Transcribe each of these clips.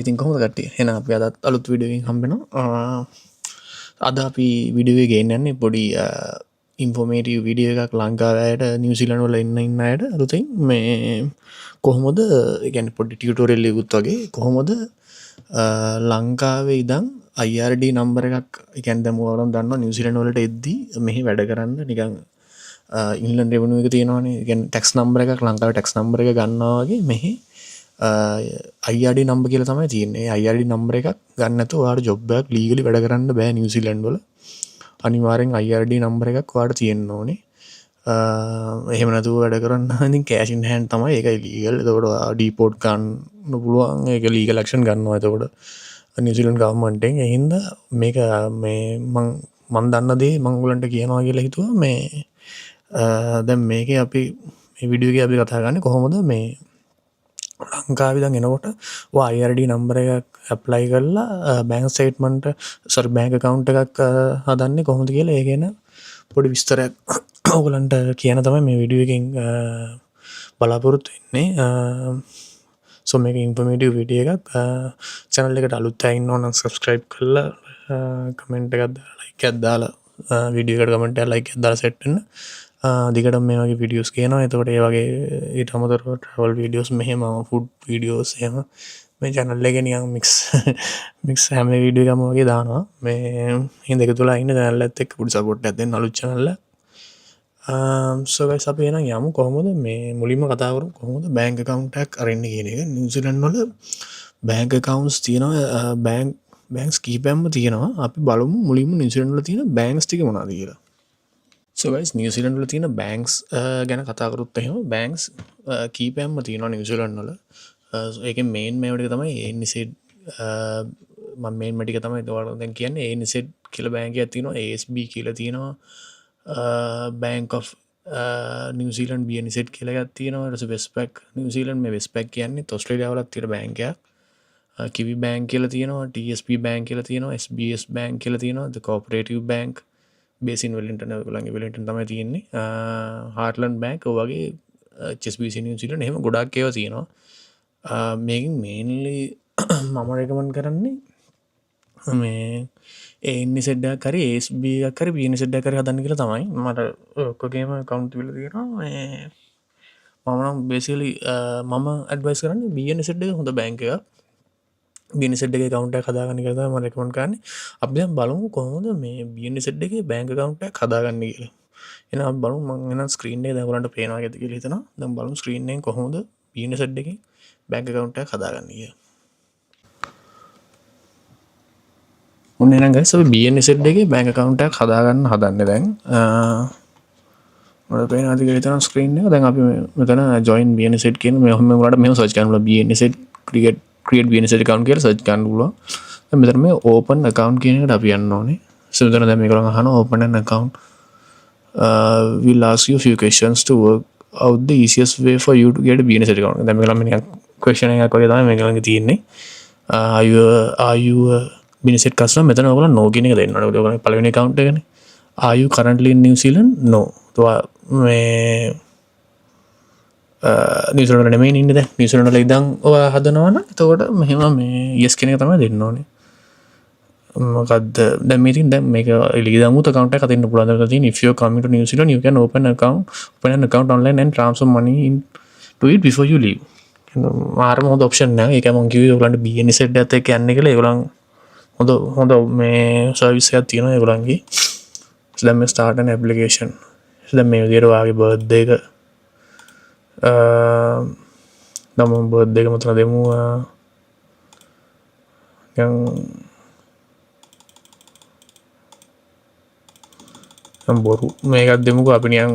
ඉතින් කොහොමද කට්ටිය? එහෙනම් අපි අදත් අලුත් වීඩියෝ එකකින් හම්බෙනවා. අද අපි වීඩියෝ එකේ ගේන්නන්නේ පොඩි ඉන්ෆෝමේටිව් වීඩියෝ එකක් ලංකාවේ අයට නිව්සීලන්ත වල ඉන්න අයට අලුතින් මේ කොහොමද ඒ කියන්නේ පොඩි ටියුටෝරියල් එකකුත් වගේ කොහොමද ලංකාවේ ඉඳන් IRD නම්බර් එකක් ඒ කියන්නේ දැන් ඔයාලම දන්නවා නිව්සීලන්ත වලට එද්දී මෙහි වැඩ කරන්න නිකන් ඉන්ලන්ඩ් රෙවෙනියු එක තියෙනවානේ. ඒ කියන්නේ ටැක්ස් නම්බර් එකක් ලංකාවේ ටැක්ස් නම්බර් එක ගන්නවා වගේ මෙහි IRD නම්බර් කියලා තමයි තියෙන්නේ. IRD නම්බර් එකක් ගන්න නැතුව ඔයාලට ජොබ් එකක් ලීගලි වැඩ කරන්න බෑ නිව්සීලන්ත වල. අනිවාර්යෙන් IRD නම්බර් එකක් ඔයාලට තියෙන්න ඕනේ. එහෙම නැතුව වැඩ කරන්න ඉතින් කෑෂ් ඉන් හෑන්ඩ් තමයි ඒක ලීගල්. එතකොට ඔයා ඩීපෝට් ගන්න පුළුවන්. ඒක ලීගල් ඇක්ෂන් ගන්නවා එතකොට නිව්සීලන්ත ගවර්න්මන්ට් එකෙන්. ඒ හින්දා මේක මේ මම දන්න දේ මම ඔයගලන්ට කියනවා කියලා හිතුවා. මේ දැන් මේකේ අපි මේ වීඩියෝ එකේ අපි කතා කරන්නේ කොහොමද මේ ලංකාවේ ඉඳන් එනකොට ඔයා IRD නම්බර් එකක් ඇප්ලයි කරලා බැංක් ස්ටේට්මන්ට් බැංක් account එකක් හදන්නේ කොහොමද කියලා ඒ ගැන පොඩි විස්තරයක් ඔයගලන්ට කියන තමයි මේ වීඩියෝ එකෙන් බලාපොරොත්තු වෙන්නේ. සෝ මේක ඉන්ෆෝමේටිව් වීඩියෝ එකක්. channel එකට අලුත් අය ඉන්නවා නම් subscribe කරලා කමෙන්ට් එකක් දාලා like එකක් දාලා වීඩියෝ එකට කමෙන්ට් එකක් like එකක් දාලා set වෙන්න. දිගටම මේ වගේ වීඩියෝස් කියනවා. එතකොට ඒ වගේ ඊට අමතරව travel videos මෙහෙම food videos එහෙම මේ channel එකේ නිකන් mix හැම වීඩියෝ එකම වගේ දානවා. මේ හින්දා එක තුලා ඉන්න channel එකත් එක්ක පොඩි support එකක් දෙන්න අලුත් channel එක. so guys අපි එහෙනම් යමු කොහොමද මේ මුලින්ම කතා කරමු කොහොමද bank account එකක් අරින්න කියන එක. නිව්සීලන්ත වල bank accounts තියෙනවා banks කීපයක්ම තියෙනවා. අපි බලමු මුලින්ම නිව්සීලන්ත වල තියෙන banks ටික මොනවද කියලා. So guys නිව්සීලන්ත වල තියෙන banks ගැන කතා කරොත් එහෙම banks කීපයක්ම තියෙනවා නිව්සීලන්ත වල. ඒකේ main මේවට තමයි ANZ මම main ටික තමයි ඔයාලට දැන් කියන්නේ. ANZ කියලා බැංක් එකක් තියෙනවා. ASB කියලා තියෙනවා. Bank of New Zealand BNZ කියලා එකක් තියෙනවා. ඊට පස්සේ Westpac New Zealand මේ Westpac කියන්නේ ඕස්ට්‍රේලියාව වලත් තියෙන බැංක් එකක්. කිවි බැංක් කියලා තියෙනවා. TSB බැංක් කියලා තියෙනවා. SBS බැංක් කියලා තියෙනවා. The Cooperative Bank based in Wellington ඔයගොල්ලන්ගේ වෙලින්ටන් තමයි තියෙන්නේ. හාර්ට්ලන්ඩ් බැංක් ඔය වගේ HSBC නිව්සීලන්ත එහෙම ගොඩක් ඒවා තියෙනවා. මේකෙන් මේන්ලි මම රෙකමන්ඩ් කරන්නේ මේ ANZ එකක් හරි ASB එකක් හරි BNZ එකක් හරි හදන්න කියලා තමයි. මට ඔක්කොගේම account තිබිලා තියෙනවා. මේ මම නම් basically මම advice කරන්නේ BNZ එක හොඳ බැංක් එකක්. BNZ එකේ account එකක් හදාගන්න කියලා තමයි මම recommend කරන්නේ. අපි දැන් බලමු කොහොමද මේ BNZ එකේ bank account එකක් හදාගන්නේ කියලා. එහෙනම් අපි බලමු මම එහෙනම් screen එක දැන් ඔයාලන්ට පේනවා ඇති කියලා හිතනවා. දැන් බලමු screen එකෙන් කොහොමද BNZ එකේ bank account එකක් හදාගන්නේ කියලා. ඔන්න එහෙනම් guys අපි BNZ එකේ bank account එකක් හදාගන්න හදන්නේ දැන්. ඔයාලට පේනවා ඇති කියලා හිතනවා screen එක. දැන් අපි මෙතන join BNZ කියන මේ ඔයාලට මෙහෙම search කරන්න පුළුවන් BNZ create BNZ account කියලා search කරන්න පුළුවන්. දැන් මෙතන මේ open account කියන එකට අපි යන්න ඕනේ. so මෙතන දැන් මේගොල්ලන් අහනවා open an account we'll ask you a few questions to work out the easiest way for you to get a BNZ account. දැන් මේගොල්ලන් මේ question එකක් වගේ තමයි මේගොල්ලන්ගේ තියෙන්නේ. are you a BNZ customer? මෙතන ඔයගොල්ලෝ no කියන එක දෙන්න ඕනේ. ඔයගොල්ලෝ පළවෙනි account එකනේ. are you currently in New Zealand? no. මේ නිව්සීලන්ත නෙමෙයි ඉන්නේ දැන්. නිව්සීලන්ත වල ඉඳන් ඔයා හදනවා නම් එතකොට මෙහෙම මේ yes කියන එක තමයි දෙන්න ඕනේ. මොකද්ද දැන් මේ ඉතින් දැන් මේක ලියදාමුත් account එකක් හදින්න පුළුවන්. දැන් තියෙන if you are coming to New Zealand you can open an account online and transfer money into it before you leave. මාරම හොඳ option නෑ. ඒක මම කිව්වේ ඔයගලන්ට BNZ එකත් එක්ක යන්න කියලා. ඒගොල්ලන් හොඳ මේ service එකක් තියෙනවා ඒගොල්ලන්ගේ. දැන් මේ start an application. දැන් මේ විදිහට ඔයාගේ birthday එක නම් birthday එක මතන දෙමු. නිකන් බොරු මේකක් දෙමුකෝ අපි නිකන්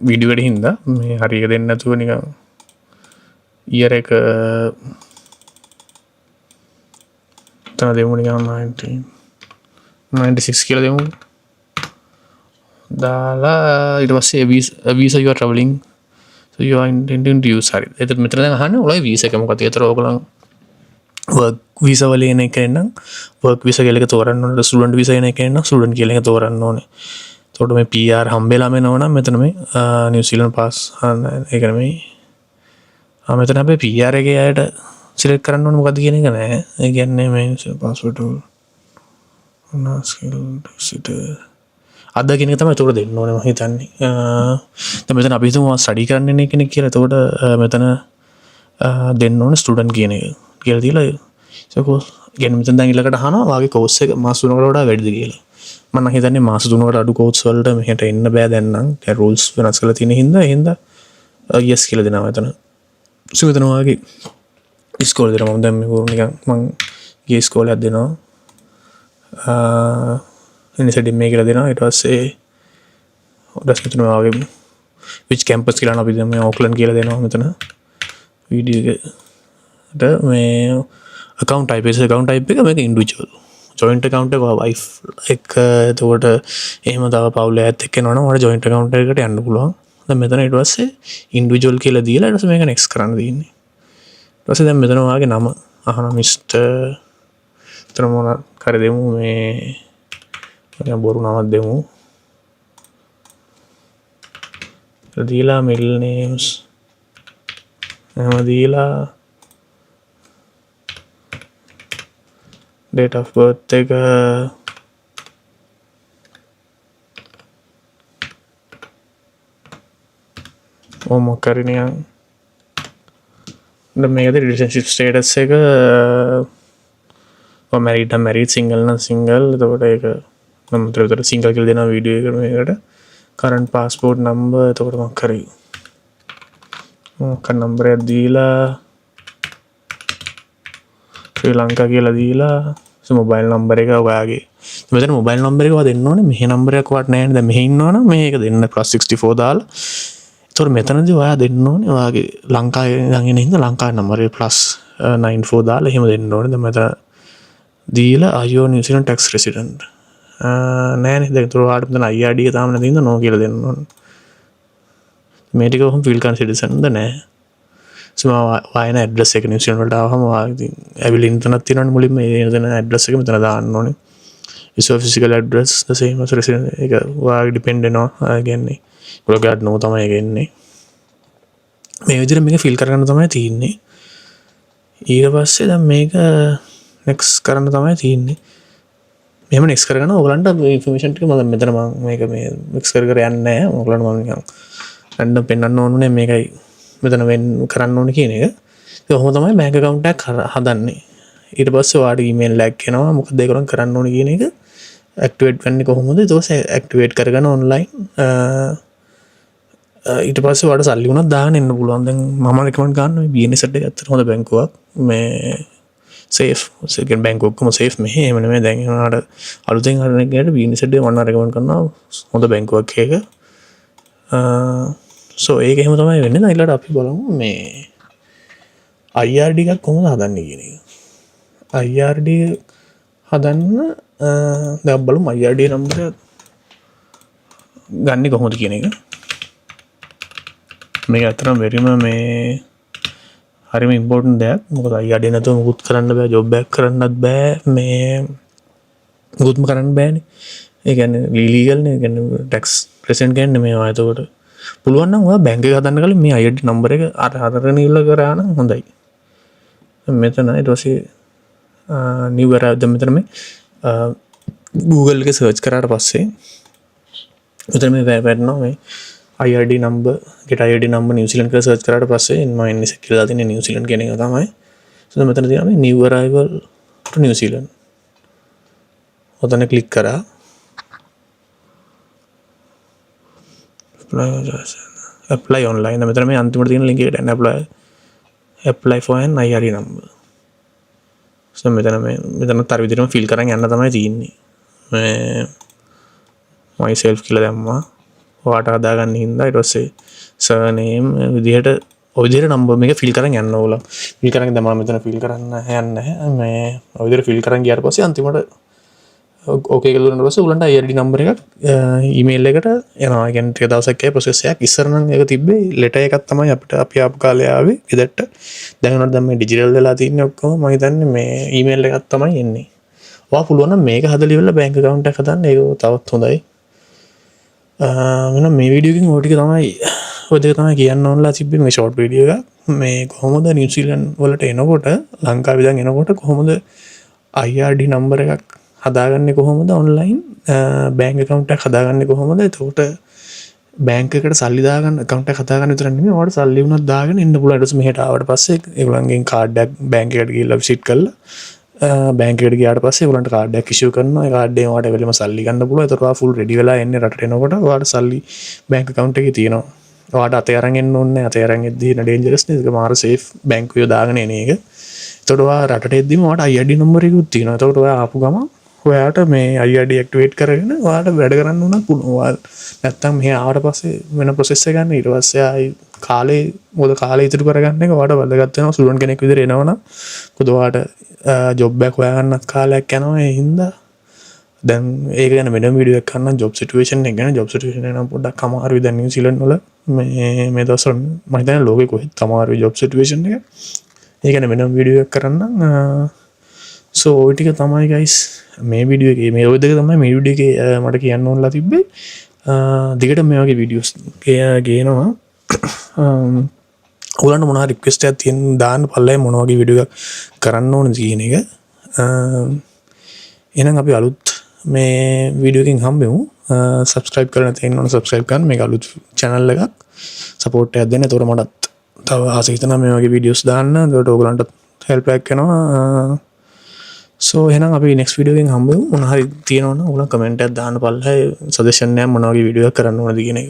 වීඩියෝ එකට හින්දා මේ හරි එක දෙන්න නැතුව නිකන් year එක තන දෙමු නිකන් 1996 කියලා දෙමු. දාලා ඊට පස්සේ visa you are traveling so you are intending to use හරි. එතකොට මෙතන දැන් අහන්නේ ඔයගොල්ලෝ visa එක මොකක්ද? ඒතර ඔයගොල්ලෝ work visa වල එන එකෙන් නම් work visa කියලා එක තෝරන්න ඕනේ. student visa එන එකෙන් නම් student කියලා එක තෝරන්න ඕනේ. එතකොට මේ PR හම්බෙලාම එනවා නම් මෙතන මේ නිව්සීලන්ත පාස් ඒක නෙමෙයි. මෙතන අපි PR එකේ අයට සිලෙක්ට් කරන්න ඕනේ මොකද්ද කියන එක නෑ. ඒ කියන්නේ මේ පාස්වර්ඩ් සිට අද කියන එක තමයි උතර දෙන්න ඕනේ මම හිතන්නේ. දැන් මෙතන අපි හිතමු ස්ටඩි කරන්න ඉන්න කෙනෙක් කියලා. එතකොට මෙතන දෙන්න ඕනේ ස්ටුඩන්ට් කියන එක කියලා දීලා සකෝ ගැන මෙතන දැන් ඊළඟට අහනවා වාගේ කෝස් එක මාස 3කට වඩා වැඩිද කියලා. මම හිතන්නේ මාස 3කට අඩු කෝස් වලට මෙහෙට එන්න බෑ දැන් නම්. ඒ රූල්ස් වෙනස් කරලා තියෙන හින්දා yes කියලා දෙනවා මෙතන. මෙතන වාගේ ඉස්කෝලේ දෙනවා. මම දැන් මේ වුරු නිකන් මම ගියේ ඉස්කෝලයක් දෙනවා. ඉනිසෙඩි මේ කියලා දෙනවා. ඊට පස්සේ ඔඩස් මෙතන වාගේ which campus කියලා අපි දැන් මේ ඕක්ලන්ඩ් කියලා දෙනවා මෙතන. වීඩියෝ එකට මේ account type එක මේක individual joint account එක wife එක එතකොට එහෙම තව පවුල ඇත් එක්ක යනවනම් ඔයාලා joint account එකකට යන්න පුළුවන්. දැන් මෙතන ඊට පස්සේ individual කියලා දීලා ඊට පස්සේ මේක next කරන්න තියෙන්නේ. ඊට පස්සේ දැන් මෙතන ඔයාගේ නම අහන මිස්ටර් එතන මොන කර දෙමු මේ මම බොරු නමක් දෙමු. දීලා middle names එහෙම දීලා date of birth එක මොකක්ද නිකන් මේකද relationship status එක married single නම් single එතකොට ඒක මම උතර single කියලා දෙනවා වීඩියෝ එකට මේකට current passport number එතකොට මම කරේ මොකක් නම්බර් එකක් දීලා ශ්‍රී ලංකා කියලා දීලා මොබයිල් නම්බර් එක ඔයාගේ මෙතන මොබයිල් නම්බර් එක ඔයා දෙන්න ඕනේ මෙහෙ නම්බර් එකක් වත් නැහැ නේද මෙහෙ ඉන්නවනම් මේක දෙන්න +64 දාලා ඒතකොට මෙතනදී ඔයා දෙන්න ඕනේ ඔයාගේ ලංකාවේ ඉඳන් එන හින්දා ලංකාවේ නම්බර් එක +94 දාලා එහෙම දෙන්න ඕනේ දැන් මෙතන දීලා are you New Zealand tax resident නෑ නේද ඒතකොට ඔයාට මෙතන IRD එක තාම නැති හින්දා no කියලා දෙන්න ඕනේ මේ ටික කොහොම ෆිල් කරන සිටිසන්ද නෑ वायन एड्रेस एक न्यूज़ चैनल डाल हम अभी इंटरनेट तीन मुली में एड्रेस के मतलब दान इस physical address the same as resident एक वाग डिपेंडेंट हो अगेन नहीं पूरा गार्ड नो तमाम अगेन नहीं मैं इधर मेरे फील करना तमाम तीन नहीं ये बस से द मेगा नेक्स्ट करना तमाम तीन नहीं मैं नेक्स्ट करना ओगलंड इन्फॉर्मेशन के मतलब मेरे मांग मेगा मैं नेक्स्ट कर यान है ओगलंड मांग रैंडम पेन अन्नोने मेगा මෙතන වෙන් කරන්න ඕනේ කියන එක. ඒක කොහොම තමයි බැංක account එකක් හදන්නේ. ඊට පස්සේ ඔයාලට email එකක් එනවා. මොකද ඒක කරන්න ඕනේ කියන එක activate වෙන්නේ කොහොමද? ඊට පස්සේ activate කරගෙන online ඊට පස්සේ ඔයාලට සල්ලි උනත් දාගෙන එන්න පුළුවන්. දැන් මම recommend ගන්න මේ BNS එක ඇත්තට හොඳ බැංකුවක්. මේ safe second bank ඔක්කොම safe මෙහෙ එහෙම නෙමෙයි. දැන් ඒනට අලුතෙන් හදන එකට BNS එක මම recommend කරනවා. හොඳ බැංකුවක් ඒක. සෝ ඒක එහෙම තමයි වෙන්නේ. දැන් ඊළඟට අපි බලමු මේ IRD එකක් කොහොමද හදන්නේ කියන එක. IRD හදන්න දැන් බලමු IRD නම්බර ගන්නේ කොහොමද කියන එක. මේක අතරම වෙරිම මේ හරිම ඉම්පෝටන්ට් දෙයක්. මොකද IRD නැතුව මුකුත් කරන්න බෑ. ජොබ් එකක් කරන්නත් බෑ. මේ මුකුත්ම කරන්න බෑනේ. ඒ කියන්නේ ලීගල් නේ. ඒ කියන්නේ ටැක්ස් ප්‍රෙසෙන්ට් ගන්න මේවා. එතකොට පුළුවන් නම් ඔයා බැංක් එක හදන්න කලින් මේ IRD නම්බර් එක අර හතරගෙන ඉල්ල කරා නම් හොඳයි. මෙතන ඊට පස්සේ new era දැන් මෙතන මේ Google එකේ search කරාට පස්සේ මෙතන මේ වැටෙනවා මේ IRD number get IRD number New Zealand කියලා search කරාට පස්සේ මම ඉන්නේ කියලා දාන්නේ New Zealand කියන එක තමයි. so මෙතන තියෙනවා මේ new arrival to New Zealand. ඔතන ක්ලික් කරා apply online මෙතන මේ අන්තිමට තියෙන link එකට යන්න apply for an IRD number. so මෙතන තර විදිහටම fill කරන් යන්න තමයි තියෙන්නේ. මේ myself කියලා දැම්මා. ඔයාට හදාගන්න හින්දා ඊට පස්සේ surname විදිහට ඔය විදිහට number මේක fill කරන් යන්න ඕලා. fill කරන් දැන් මම මෙතන fill කරන්න යන්නේ නැහැ. මේ ඔය විදිහට fill කරන් ගියාට පස්සේ අන්තිමට ඕකේ කියලා දුන්නාට පස්සේ උලන්ට IRD නම්බර් එකක් ඊමේල් එකට එනවා. ඒ කියන්නේ ටික දවසක් ගියා process එකක්. ඉස්සර නම් ඒක තිබ්බේ letter එකක් තමයි අපිට අපි ආපු කාලේ ආවේ. ගෙදරට දැන් උනත් දැන් මේ digital වෙලා තියෙන්නේ ඔක්කොම. මම හිතන්නේ මේ ඊමේල් එකක් තමයි එන්නේ. ඔයා පුළුවන් නම් මේක හදලා ඉවරලා bank account එකක් හදන්න. ඒක තවත් හොඳයි. මෙන්න මේ වීඩියෝ එකෙන් ඔය ටික තමයි ඔය දෙක තමයි කියන්න ඕනලා තිබ්බේ මේ ෂෝට් වීඩියෝ එක. මේ කොහොමද නිව්සීලන්ඩ් වලට එනකොට ලංකාවේ ඉඳන් එනකොට කොහොමද IRD නම්බර එකක් හදාගන්නේ කොහොමද ඔන්ලයින් බැංක් account එකක් හදාගන්නේ කොහොමද? එතකොට බැංක් එකට සල්ලි දාගන්න account එකක් හදාගන්න විතර නෙමෙයි ඔයාලට සල්ලි වුණත් දාගෙන ඉන්න පුළුවන්. ඊට පස්සේ මෙහෙට ආවට පස්සේ ඒගොල්ලන්ගෙන් කාඩ් එකක් බැංක් එකට ගිහිල්ලා විසිට් කරලා බැංක් එකට ගියාට පස්සේ ඒගොල්ලන්ට කාඩ් එකක් ඉෂුව කරනවා. ඒ කාඩ් එකෙන් ඔයාලට එවෙලම සල්ලි ගන්න පුළුවන්. ඒතකොට ඔයා ෆුල් රෙඩි වෙලා එන්නේ රටට එනකොට ඔයාලට සල්ලි බැංක් account එකේ තියෙනවා. ඔයාලට අතේ අරන් එන්න ඕනේ නැහැ. අතේ අරන් එද්දී එන ඩේන්ජරස් නේ. ඒක මාර සේෆ් බැංකුවේ දාගෙන එන එක. එතකොට ඔයා රටට එද්දිම ඔයාට IRD නම්බර එකකුත් තියෙනවා. එතකොට ඔයා ආපු ගමන් ඔයාට මේ IRD ඇක්ටිවේට් කරගෙන ඔයාට වැඩ කරන්න උනත් පුළුවන්. ඔයාලා නැත්තම් මෙහි ආවට පස්සේ වෙන ප්‍රොසෙස් එක ගන්න. ඊට පස්සේ ආයි කාලේ මොකද කාලේ ඉතුරු කරගන්න එක ඔයාට වැදගත් වෙනවා. ස්ටුඩන්ට් කෙනෙක් විදිහට එනවනම් මොකද ඔයාට ජොබ් එකක් හොයාගන්නත් කාලයක් යනවා. ඒ හින්දා දැන් ඒක ගැන වෙනම වීඩියෝ එකක් කරන්න ජොබ් සිටුේෂන් එක ගැන. ජොබ් සිටුේෂන් එක නම් පොඩ්ඩක් අමාරුයි දැන් නිව්සීලන්ඩ් වල මේ දවස්වල මම හිතන්නේ ලෝකෙ කොහෙත් අමාරුයි ජොබ් සිටුේෂන් එක. ඒ ගැන වෙනම වීඩියෝ එකක් කරන්නම්. සෝ ඔය ටික තමයි ගයිස් මේ වීඩියෝ එකේ මේ ඔය දෙක තමයි මේ වීඩියෝ එකේ මට කියන්න ඕනලා තිබ්බේ. දිගට මේ වගේ වීඩියෝස් ගේනවා. ඔයාලන්ට මොනවා රික්වෙස්ට් එකක් තියෙන දාන්න පල්ලෙයි මොන වගේ වීඩියෝ එකක් කරන්න ඕනද කියන එක. එහෙනම් අපි අලුත් මේ වීඩියෝ එකකින් හම්බෙමු. සබ්ස්ක්‍රයිබ් කරලා තියෙන්න ඕන සබ්ස්ක්‍රයිබ් කරන්න. මේක අලුත් channel එකක්. සපෝට් එකක් දෙන්න. ඒතකොට මටත් තව ආස හිතනවා මේ වගේ වීඩියෝස් දාන්න. ඒතකොට ඔයගලන්ට හෙල්ප් එකක් වෙනවා. සෝ එහෙනම් අපි නෙක්ස්ට් වීඩියෝ එකෙන් හම්බෙමු. මොනවා හරි තියෙනවනම් ඔයගොල්ලෝ කමෙන්ට් එකක් දාන්න පල්ලා සජෙෂන් එකක් මොන වගේ වීඩියෝ එකක් කරන්න ඕනද කියන එක.